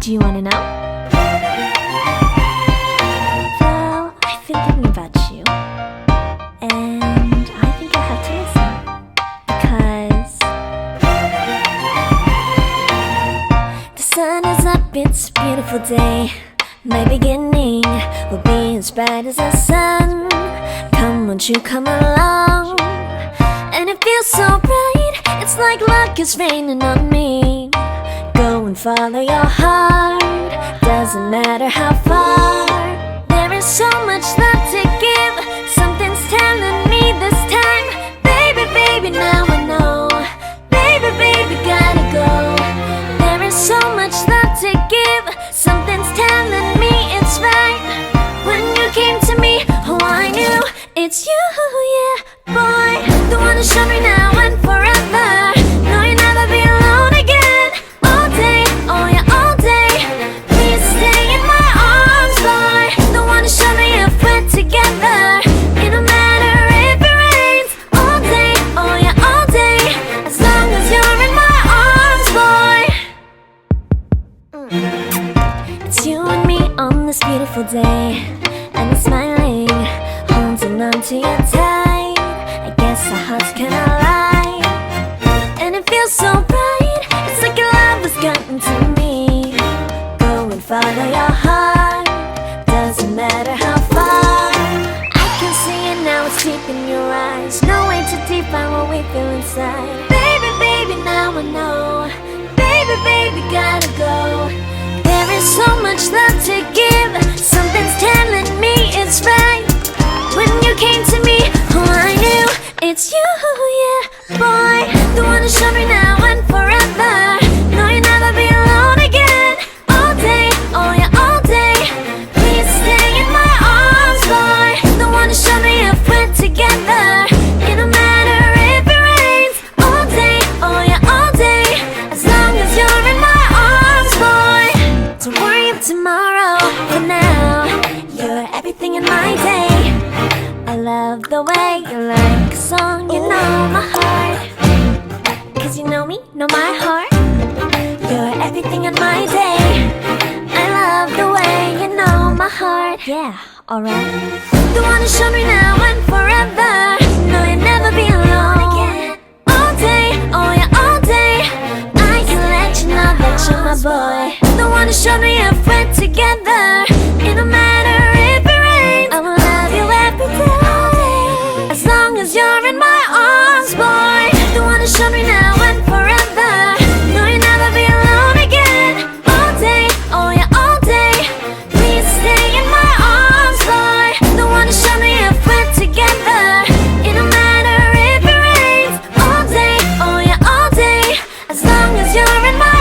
Do you wanna know? Well, I've been thinking about you, and I think I have to listen. Because the sun is up, it's a beautiful day. My beginning will be as bright as the sun. Come, won't you come along? And it feels so bright, it's like luck is raining on me. Go and follow your heart, doesn't matter how far. There is so much love to give, something's telling me this time. Baby, baby, now I know. Baby, baby, gotta go. There is so much love to give, something's telling me it's right. When you came to me, oh I knew it's you, yeah, boy. The one who showed me now and forever. No, you'll never be alone again. All day, oh yeah, all day. Please stay in my arms, boy. The one who showed me if we're together. It don't matter if it rains. All day, oh yeah, all day. As long as you're in my arms, boy. It's you and me on this beautiful day, and it's smiling, holding on to you tight. I guess our hearts can align, and it feels so bright. It's like your love has gotten to me. Go and follow your heart, doesn't matter how far. I can see it now, it's deep in your eyes. No way to define what we feel inside. Baby, baby, now I know. Baby, baby, gotta go. There is so much love to give, something's telling me it's right. When you came to me, oh I knew it's you, yeah, boy. The one who showed me now and forever. No, you'll never be alone again. All day, oh yeah, all day. Please stay in my arms, boy. The one who showed me if we're together. It don't matter if it rains. All day, oh yeah, all day. As long as you're in my arms, boy. Don't worry of tomorrow, for now you're everything in my day. I love the way you like a song, you know my heart. Cause you know me, know my heart. You're everything in my day. I love the way you know my heart. Yeah, alright. The one who showed me now and forever. No, you'll never be alone again. All day, oh yeah, all day. I can let you know that you're my boy. The one who showed me if we're together. It don't matter if it rains. I will love you every day. As long as you're in my arms, boy. The one who showed me now and forever. No, you'll never be alone again. All day, oh yeah, all day. Please stay in my arms, boy. The one who showed me if we're together. It don't matter if it rains. All day, oh yeah, all day. As long as you're in my